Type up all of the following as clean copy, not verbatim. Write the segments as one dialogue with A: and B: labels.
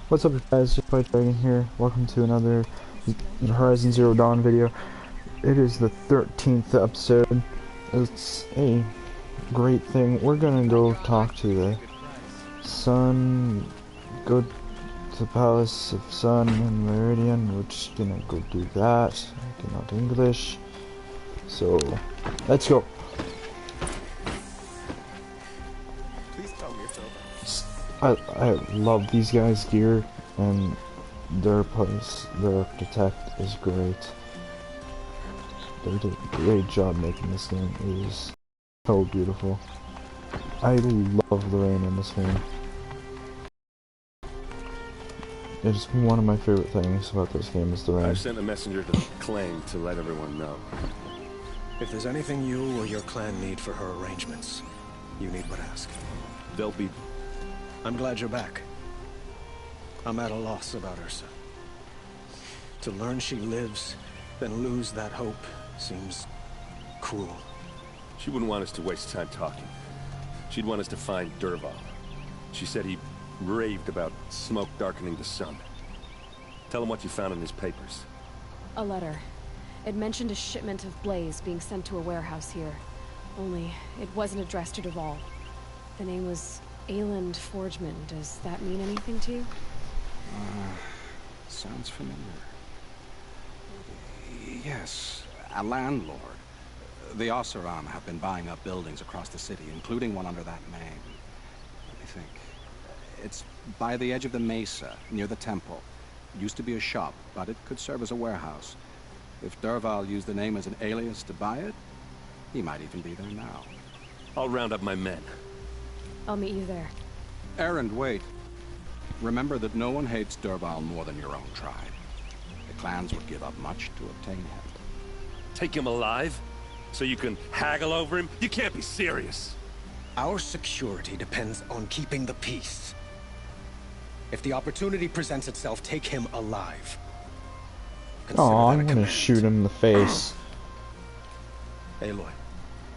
A: What's up guys, Just Play Dragon here. Welcome to another Horizon Zero Dawn video. It is the 13th episode. It's a great thing. We're gonna go talk to the Sun, go to the Palace of Sun and Meridian. We're just gonna go do that. I cannot English. So, let's go. I love these guys' gear, and their place, their architect is great. They did a great job making this game. It is so beautiful. I love the rain in this game. It's one of my favorite things about this game is the rain.
B: I've sent a messenger to the clan to let everyone know.
C: If there's anything you or your clan need for her arrangements, you need but ask.
B: They'll be...
C: I'm glad you're back. I'm at a loss about Ursa. To learn she lives, then lose that hope, seems cruel.
B: She wouldn't want us to waste time talking. She'd want us to find Dervahl. She said he raved about smoke darkening the sun. Tell him what you found in his papers.
D: A letter. It mentioned a shipment of blaze being sent to a warehouse here. Only, it wasn't addressed to Dervahl. The name was Ayland Forgeman. Does that mean anything to you?
E: Sounds familiar. Yes, a landlord. The Oseram have been buying up buildings across the city, including one under that name. Let me think. It's by the edge of the mesa, near the temple. It used to be a shop, but it could serve as a warehouse. If Dervahl used the name as an alias to buy it, he might even be there now.
B: I'll round up my men.
D: I'll meet you there.
E: Erend, wait. Remember that no one hates Dervahl more than your own tribe. The clans would give up much to obtain him.
B: Take him alive? So you can haggle over him? You can't be serious.
C: Our security depends on keeping the peace. If the opportunity presents itself, take him alive. Consider
A: Oh,
C: that a
A: I'm gonna
C: command.
A: shoot him in the face.
C: Aloy,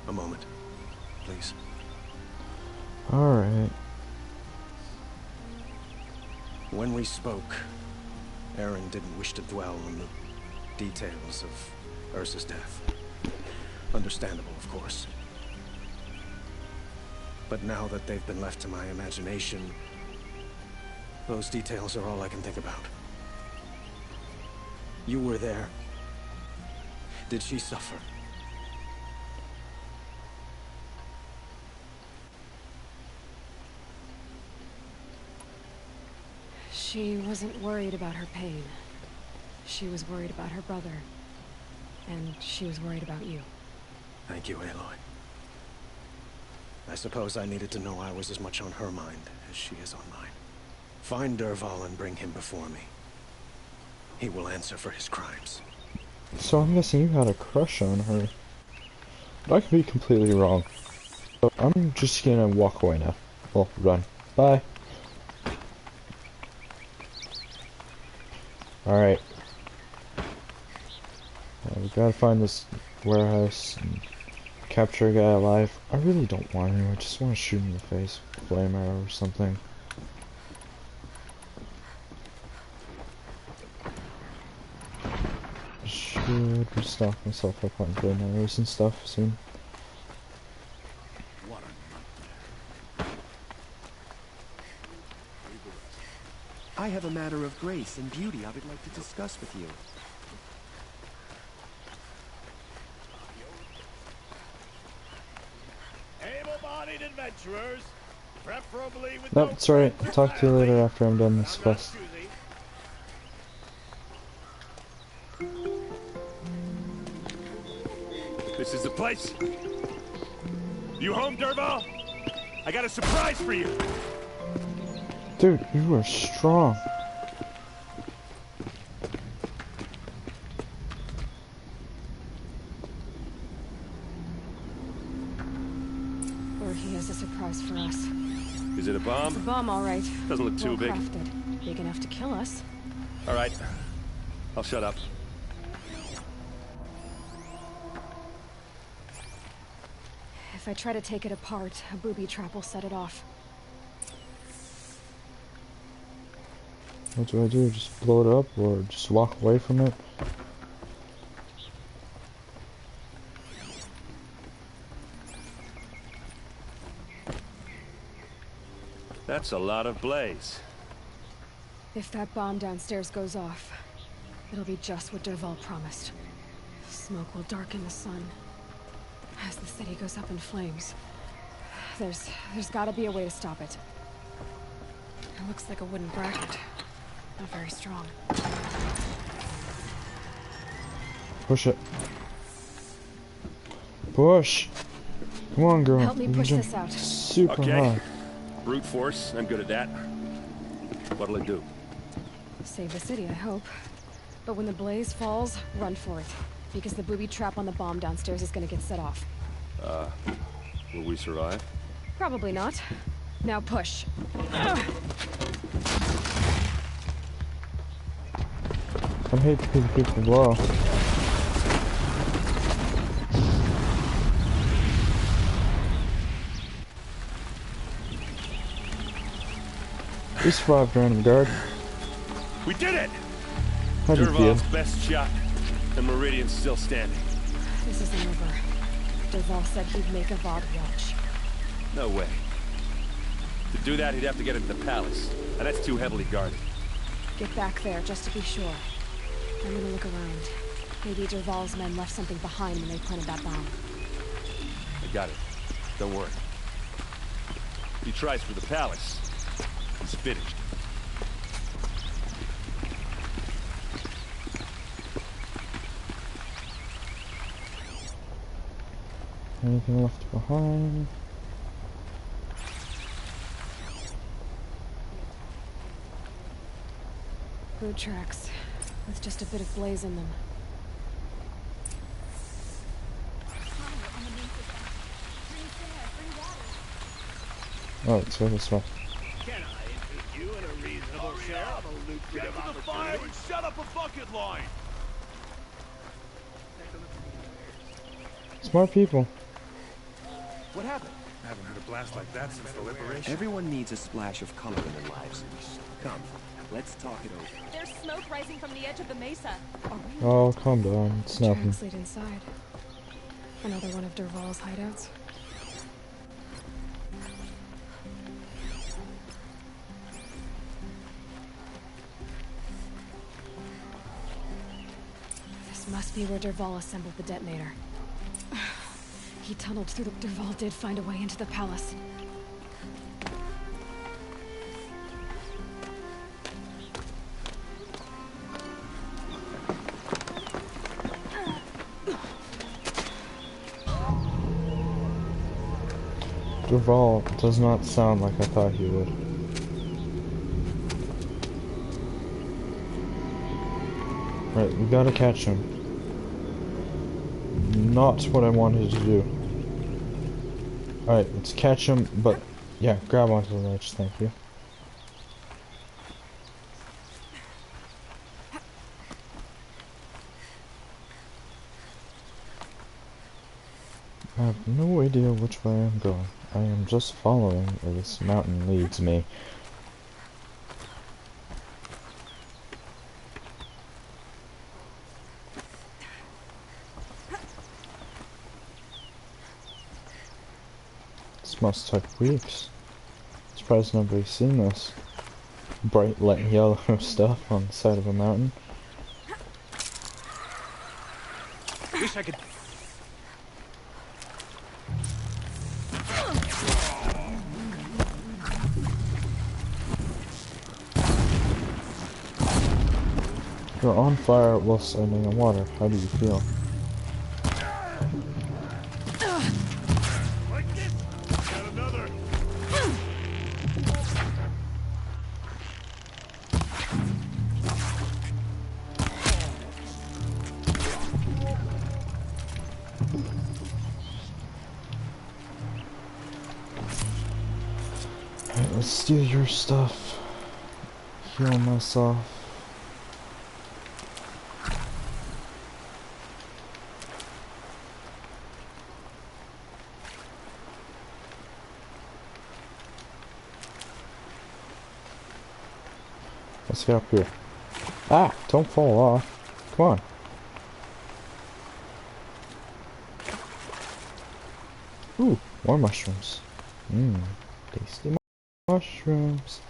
C: a moment, please.
A: Alright.
C: When we spoke, Erend didn't wish to dwell on the details of Ursa's death. Understandable, of course. But now that they've been left to my imagination, those details are all I can think about. You were there. Did she suffer?
D: She wasn't worried about her pain. She was worried about her brother. And she was worried about you.
C: Thank you, Aloy. I suppose I needed to know I was as much on her mind as she is on mine. Find Dervahl and bring him before me. He will answer for his crimes.
A: So I'm guessing you had a crush on her. But I could be completely wrong. So I'm just gonna walk away now. Well, run. Bye. Alright. We gotta find this warehouse and capture a guy alive. I really don't want to. I just want to shoot him in the face with a flame arrow or something. Should restock myself up on flame arrows and stuff soon.
F: I have a matter of grace and beauty I would like to discuss with you.
G: Able-bodied adventurers, preferably with
A: Nope, it's alright. I'll talk to you later after I'm done this quest.
B: This is the place. You home, Dervahl? I got a surprise for you.
A: Dude, you are strong.
D: Or he has a surprise for us.
B: Is it a
D: It's a
B: bomb?
D: bomb, all right.
B: Doesn't look too big.
D: Crafted. Big enough to kill us.
B: All right. I'll shut up.
D: If I try to take it apart, a booby trap will set it off.
A: What do I do? Just blow it up or just walk away from it?
B: That's a lot of blaze.
D: If that bomb downstairs goes off, it'll be just what Dervahl promised. Smoke will darken the sun. As the city goes up in flames, there's gotta be a way to stop it. It looks like a wooden bracket. Not very strong.
A: Push it. Push! Come on, girl.
D: Help me
A: You can
D: push
A: jump
D: this out.
A: super
B: Okay.
A: high.
B: Brute force, I'm good at that. What'll it do?
D: Save the city, I hope. But when the blaze falls, run for it. Because the booby trap on the bomb downstairs is gonna get set off.
B: Will we survive?
D: Probably not. Now push.
A: I hate to see the people blow. We survived random guard.
B: We did it!
A: How do you feel?
B: Dervahl's best shot. The Meridian's still standing.
D: This isn't over. Dervahl said he'd make Avad watch.
B: No way. To do that, he'd have to get into the palace. And that's too heavily guarded.
D: Get back there, just to be sure. I'm gonna look around. Maybe Dervahl's men left something behind when they planted that bomb.
B: I got it. Don't worry. If he tries for the palace, he's finished.
A: Anything left behind?
D: Boot tracks, with just a bit of blaze in them.
A: Oh, let's go this way.
G: Can I interest you in a reasonable share of a lucrative opportunity? Get to the fire and set up a bucket line!
A: Smart people.
F: What happened?
H: I haven't heard a blast like that since the liberation.
F: Everyone needs a splash of color in their lives. Come, let's talk it over.
I: There's smoke rising from the edge of the mesa.
A: Oh, calm down. It's nothing.
D: Translate inside. Another one of Dervahl's hideouts. This must be where Dervahl assembled the detonator. He tunneled through the... Dervahl did find a way into the palace.
A: Dervahl does not sound like I thought he would. Right, we gotta catch him. Not what I wanted to do. Alright, let's catch him, but yeah, grab onto the ledge, thank you. I have no idea which way I'm going. I am just following where this mountain leads me. This must take weeks. Surprised nobody's seen this. Bright yellow stuff on the side of a mountain.
F: Wish I could...
A: You're on fire while standing in water. How do you feel?
G: Like this! Got another!
A: Alright, let's steal your stuff. Heal myself. Let's get up here. Ah! Don't fall off. Come on. Ooh, more mushrooms. Mmm, tasty mushrooms.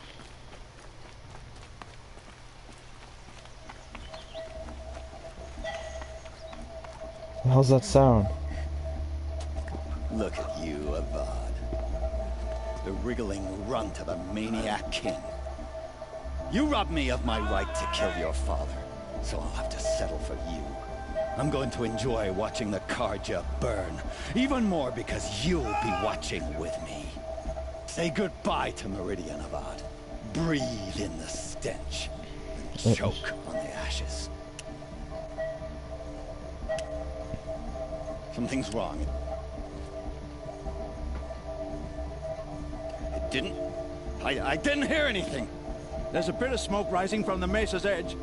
A: How's that sound?
J: Look at you, Avad. The wriggling runt of a maniac king. You robbed me of my right to kill your father, so I'll have to settle for you. I'm going to enjoy watching the Carja burn, even more because you'll be watching with me. Say goodbye to Meridian, Avad. Breathe in the stench, and choke on the ashes. Something's wrong. It didn't... I didn't hear anything.
G: There's a bit of smoke rising from the mesa's edge.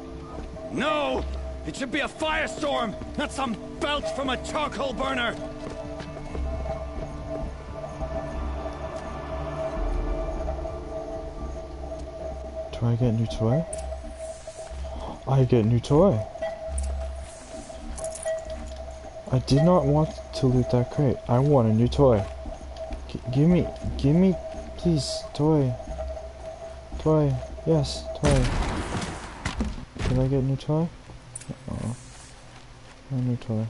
J: No! It should be a firestorm, not some belch from a charcoal burner!
A: Do I get a new toy? I get a new toy. I did not want to loot that crate. I want a new toy. Give me, please, toy. Toy, yes, toy. Can I get a new toy? Oh, a new toy.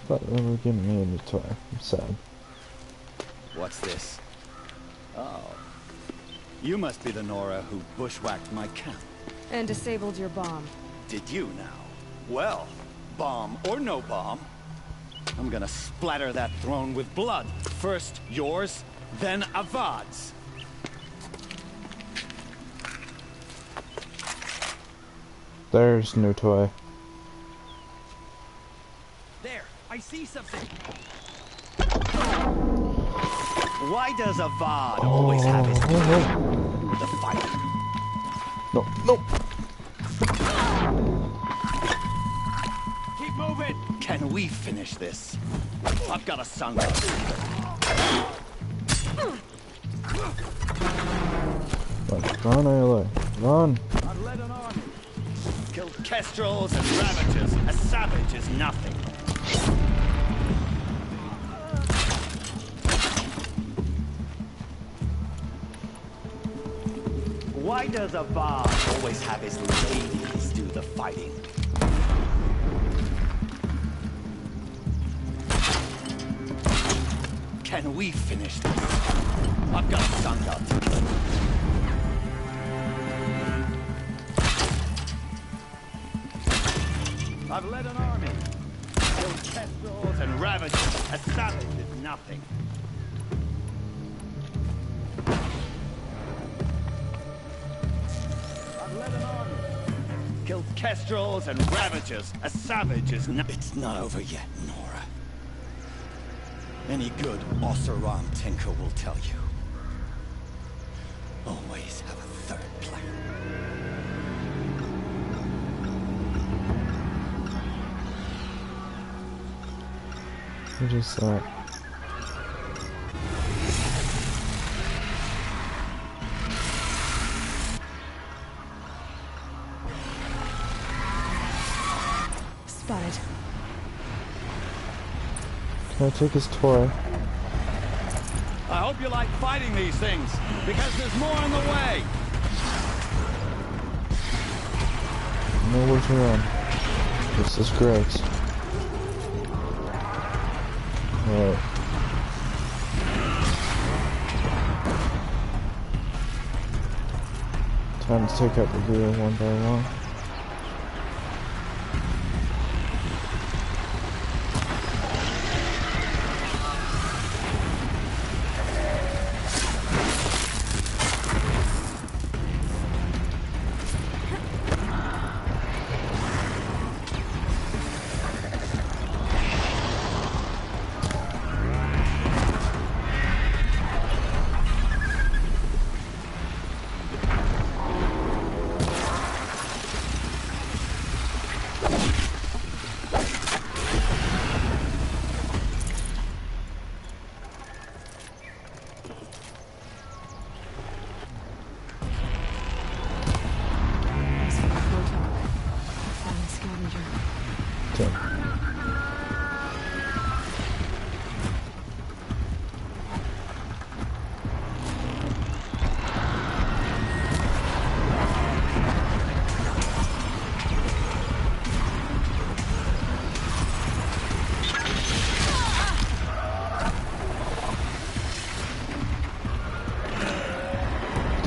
A: Thought they were giving me a new toy. I'm sad.
J: What's this? Oh. You must be the Nora who bushwhacked my camp.
D: And disabled your bomb.
J: Did you now? Well, bomb or no bomb, I'm gonna splatter that throne with blood. First yours, then Avad's.
A: There's new toy.
G: There, I see something.
J: Why does Avad always have his the fight?
A: No, no.
J: Keep moving. Can we finish this? I've got a sangha.
A: Run, ALA. Run.
J: I've led an army. Killed kestrels and ravagers. A savage is nothing. Why does Avad always have his ladies do the fighting? Can we finish this? I've got sangha to kill. I've led an army. Killed kestrels and ravagers. A savage is nothing. I've led an army. Killed kestrels and ravagers. A savage is nothing. It's not over yet, Nora. Any good Oseram tinker will tell you. Always have a third plan.
A: What is that?
D: Spotted.
A: Can I take his toy?
J: I hope you like fighting these things, because there's more on the way.
A: Nowhere to run. This is great. Alright. Time to take out the rear one by one.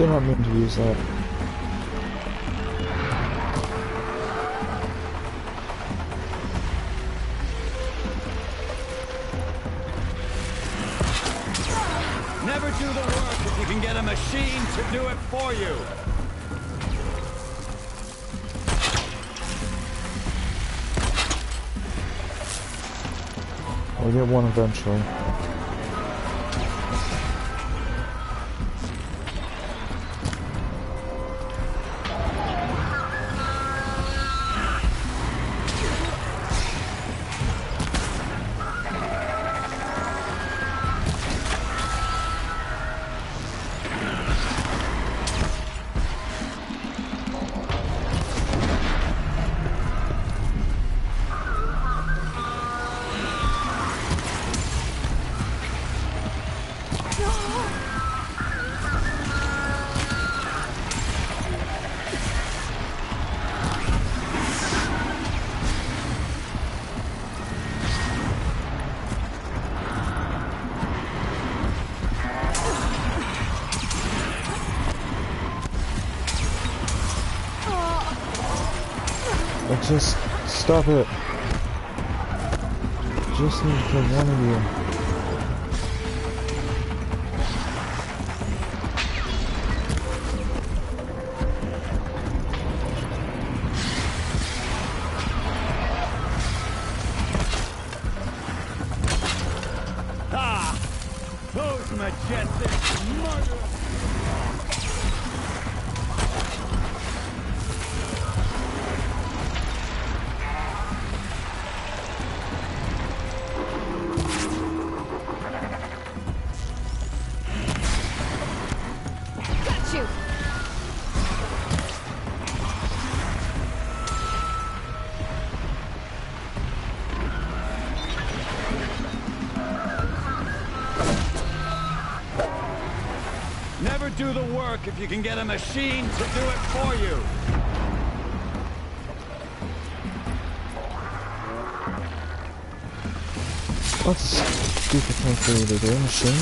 A: Did not mean to use that.
J: Never do the work if you can get a machine to do it for you.
A: We'll get one eventually. Just stop it. Just need to kill one of you.
J: Ah! Those majestic murderers! Never do the work if you can get a machine to do it for you.
A: What's a stupid thing for you to do, machine?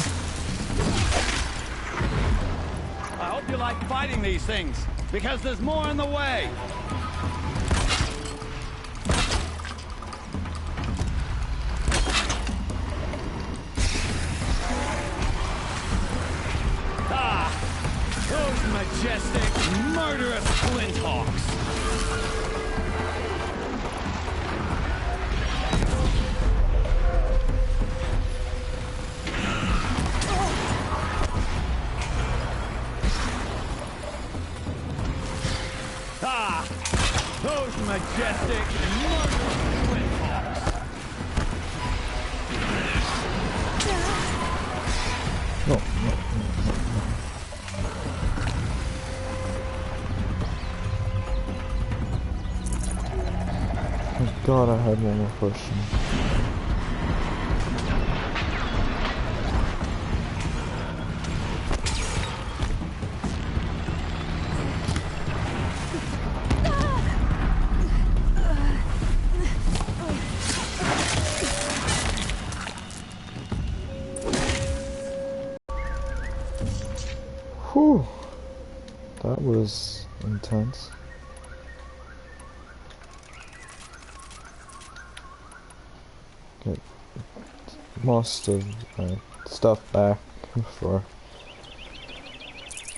J: I hope you like fighting these things, because there's more in the way. Those majestic, murderous flinthawks! Ah! Those majestic, murderous flinthawks!
A: No. God, I had one more question. Whew. That was intense. Get most of my stuff back before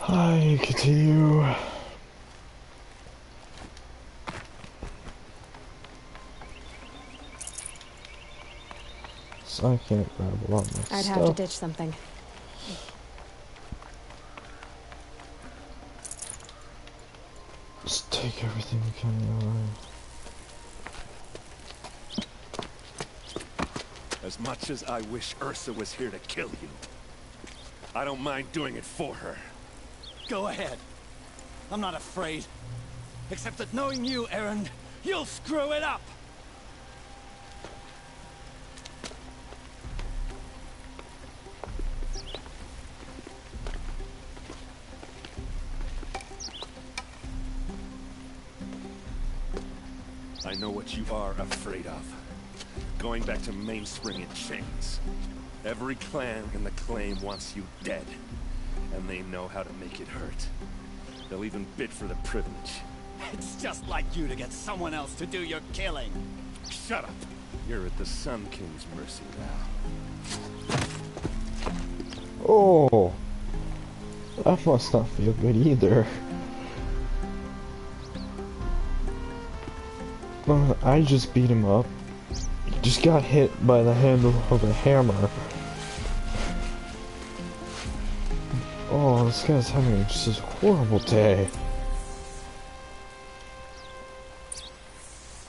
A: I continue. So I can't grab a lot more stuff.
D: I'd have to ditch something.
A: Just take everything we can away.
B: As much as I wish Ursa was here to kill you, I don't mind doing it for her.
J: Go ahead. I'm not afraid. Except that knowing you, Erend, you'll screw it up!
B: I know what you are afraid of. Going back to Mainspring in chains. Every clan in the Claim wants you dead. And they know how to make it hurt. They'll even bid for the privilege.
J: It's just like you to get someone else to do your killing.
B: Shut up! You're at the Sun King's mercy now.
A: Oh, that must not feel good either. I just beat him up. He just got hit by the handle of a hammer. Oh, this guy's having just a horrible day.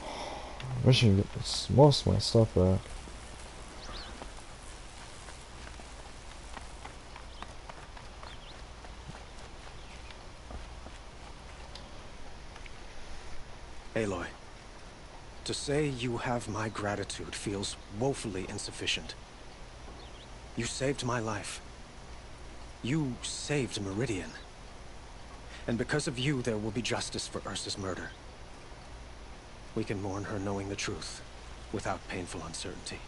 A: I wish he gets most of my stuff back.
C: Aloy, to say you have my gratitude feels woefully insufficient. You saved my life. You saved Meridian. And because of you, there will be justice for Ursa's murder. We can mourn her knowing the truth, without painful uncertainty.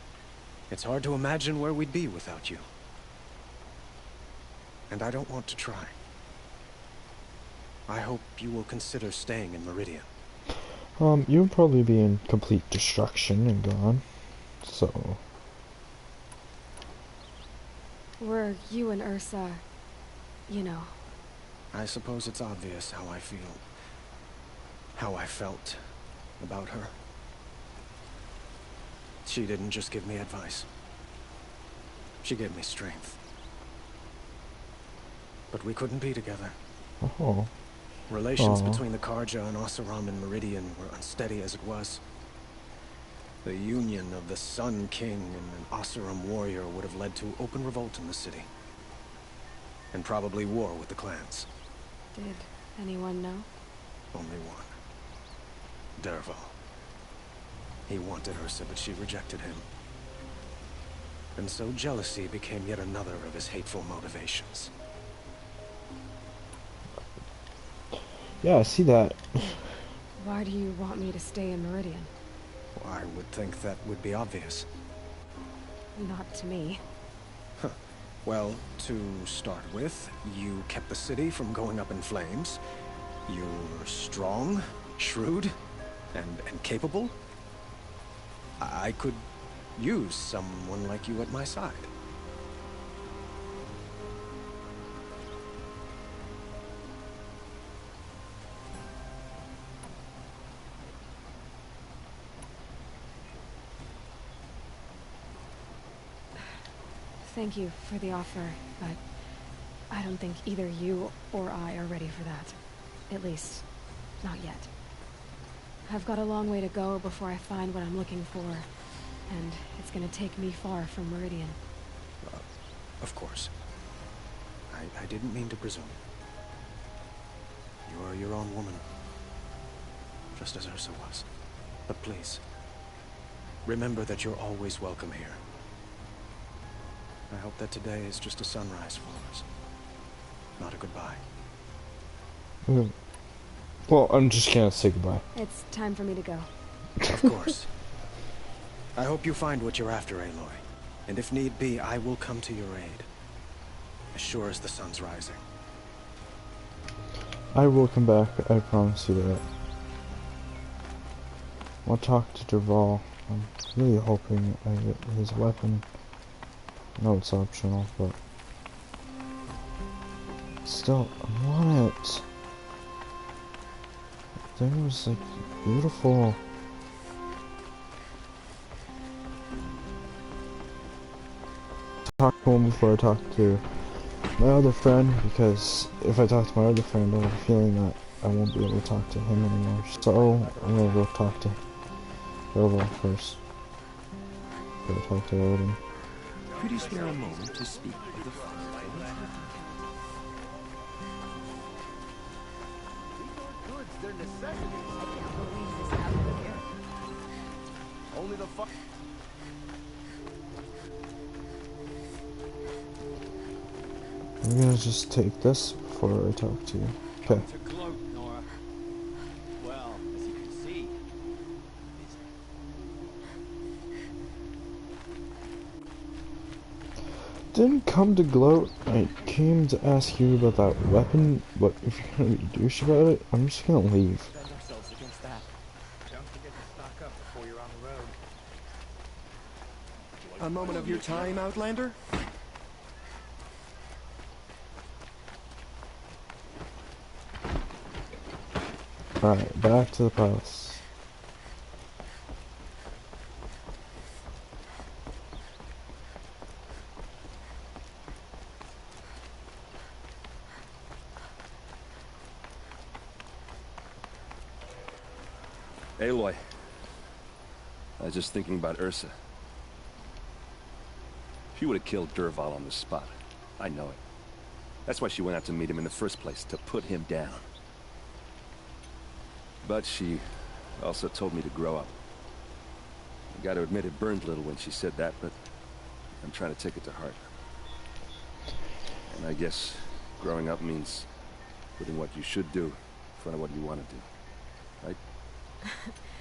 C: It's hard to imagine where we'd be without you. And I don't want to try. I hope you will consider staying in Meridian.
A: You'll probably be in complete destruction and gone, so...
D: Were you and Ursa, you know...
C: I suppose it's obvious how I feel. How I felt about her. She didn't just give me advice. She gave me strength. But we couldn't be together.
A: Oh.
C: Relations between the Carja and Oseram and Meridian were unsteady as it was. The union of the Sun King and an Oseram warrior would have led to open revolt in the city. And probably war with the clans.
D: Did anyone know?
C: Only one. Dervahl. He wanted Ursa, but she rejected him. And so jealousy became yet another of his hateful motivations.
A: Yeah, I see that.
D: Why do you want me to stay in Meridian?
C: I would think that would be obvious.
D: Not to me.
C: Huh. Well, to start with, you kept the city from going up in flames. You're strong, shrewd, and capable. I could use someone like you at my side.
D: Thank you for the offer, but I don't think either you or I are ready for that. At least, not yet. I've got a long way to go before I find what I'm looking for, and it's gonna take me far from Meridian.
C: Of course. I didn't mean to presume. You are your own woman, just as Ursa was. But please, remember that you're always welcome here. I hope that today is just a sunrise for us, not a goodbye.
A: Well, I'm just gonna say goodbye.
D: It's time for me to go.
C: Of course. I hope you find what you're after, Aloy. And if need be, I will come to your aid. As sure as the sun's rising.
A: I will come back, I promise you that. I'll talk to Dervahl. I'm really hoping I get his weapon. No, it's optional, but still, I want it. There was like beautiful. Talk to him before I talk to my other friend, because if I talk to my other friend, I have a feeling that I won't be able to talk to him anymore. So I'm gonna go talk to Dervahl first. Go talk to Odin.
F: Could you spare a moment to speak of the fire?
G: They're necessities. I can't believe this happened again. Only the fuck.
A: I'm gonna just take this before I talk to you. Okay.
J: It's a cloak, Nora. Well, as you can see,
A: didn't come to gloat. I came to ask you about that weapon, but if you're gonna be a douche about it, I'm just gonna leave.
F: Defend ourselves against that.
H: Don't forget to stock up before you're on the road.
F: A moment of your time, Outlander?
A: Alright, back to the palace.
B: Aloy, I was just thinking about Ursa. She would have killed Dervahl on the spot. I know it. That's why she went out to meet him in the first place, to put him down. But she also told me to grow up. I gotta admit it burned a little when she said that, but I'm trying to take it to heart. And I guess growing up means putting what you should do in front of what you want to do. Right?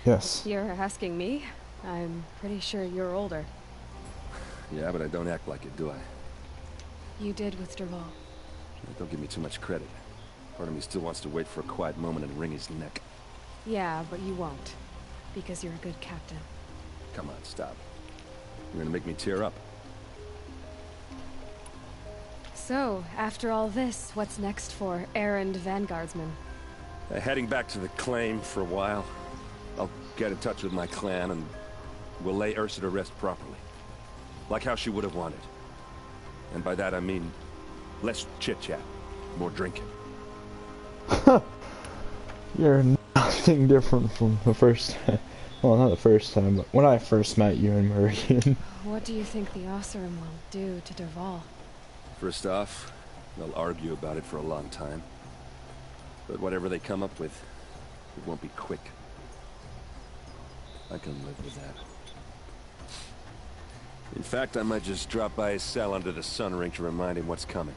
A: Yes.
D: You're asking me? I'm pretty sure you're older.
B: Yeah, but I don't act like it, do I?
D: You did with Dervahl.
B: Don't give me too much credit. Part of me still wants to wait for a quiet moment and wring his neck.
D: Yeah, but you won't. Because you're a good captain.
B: Come on, stop. You're gonna make me tear up.
D: So, after all this, what's next for errand vanguardsman?
B: Heading back to the claim for a while. I'll get in touch with my clan and we'll lay Ursa to rest properly. Like how she would have wanted. And by that I mean less chit-chat, more drinking.
A: You're nothing different from the first time. Well, not the first time, but when I first met you in Meridian.
D: What do you think the Oseram will do to Dervahl?
B: First off, they'll argue about it for a long time. But whatever they come up with, it won't be quick. I can live with that. In fact, I might just drop by his cell under the sun ring to remind him what's coming.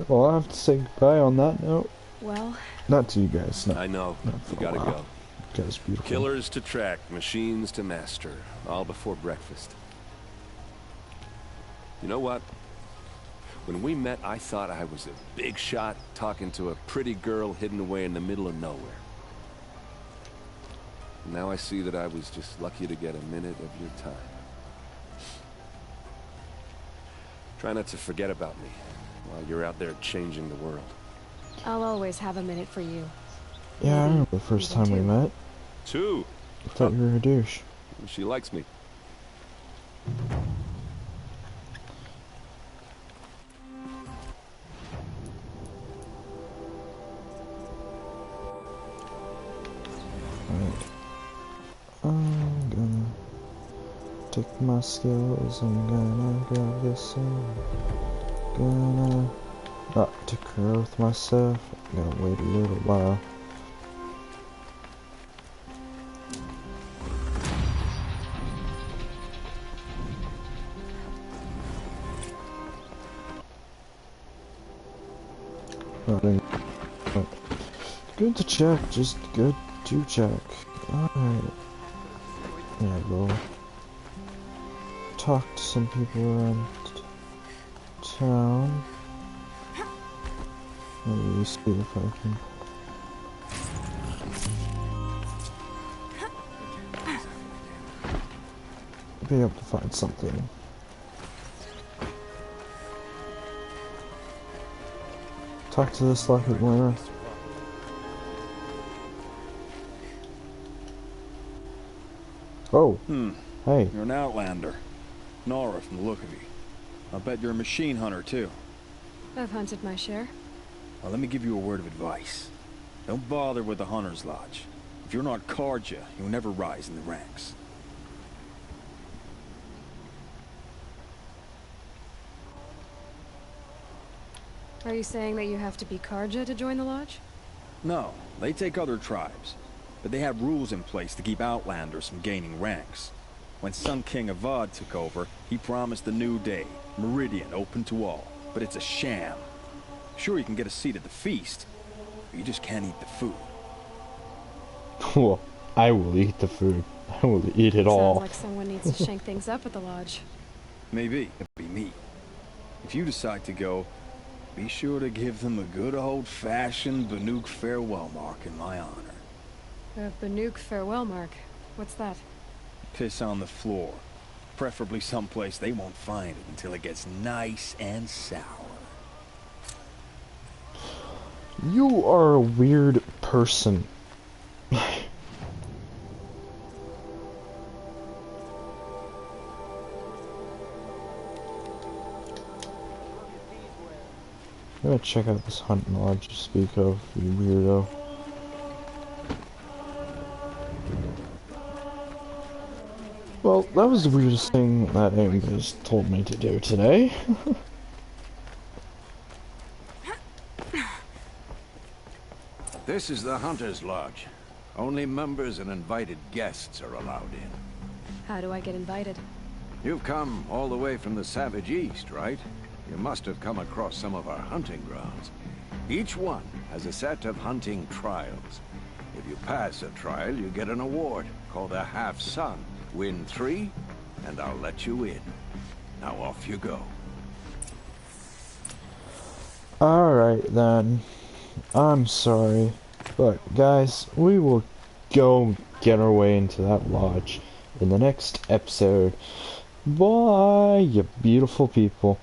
A: Well, I'll have to say goodbye on that note.
D: Well...
A: Not to you guys, no.
B: I know. You gotta go.
A: You guys are beautiful.
B: Killers to track, machines to master. All before breakfast. You know what? When we met, I thought I was a big shot talking to a pretty girl hidden away in the middle of nowhere. Now I see that I was just lucky to get a minute of your time. Try not to forget about me while you're out there changing the world.
D: I'll always have a minute for you.
A: Yeah, I remember the first time we met.
B: Two.
A: I thought you were a douche.
B: She likes me.
A: I'm gonna take my skills, I'm gonna grab this and gonna not to her with myself, I'm gonna wait a little while. Good to check, just good to check. Alright. Yeah, we'll talk to some people around town. Maybe see if I can be able to find something. Talk to this lucky winner. Oh, hey.
K: You're an outlander. Nora from the look of you. I'll bet you're a machine hunter, too.
D: I've hunted my share.
K: Well, let me give you a word of advice. Don't bother with the Hunter's Lodge. If you're not Carja, you'll never rise in the ranks.
D: Are you saying that you have to be Carja to join the lodge?
K: No, they take other tribes. But they have rules in place to keep outlanders from gaining ranks. When Sun King Avad took over, he promised a new day, Meridian open to all. But it's a sham. Sure, you can get a seat at the feast, but you just can't eat the food.
A: Well, I will eat the food. I will eat it all.
D: Sounds like someone needs to shank things up at the lodge.
K: Maybe. It'll be me. If you decide to go, be sure to give them a good old-fashioned Banuk farewell mark in my honor.
D: A Banuk farewell mark? What's that?
K: Piss on the floor. Preferably someplace they won't find it until it gets nice and sour.
A: You are a weird person. I'm gonna check out this hunting lodge you speak of, you weirdo. Well, that was the weirdest thing that anybody's told me to do today.
L: This is the Hunter's Lodge. Only members and invited guests are allowed in.
D: How do I get invited?
L: You've come all the way from the Savage East, right? You must have come across some of our hunting grounds. Each one has a set of hunting trials. If you pass a trial, you get an award called a half-sun. Win 3, and I'll let you in. Now off you go.
A: Alright then. I'm sorry. But guys, we will go get our way into that lodge in the next episode. Bye, you beautiful people.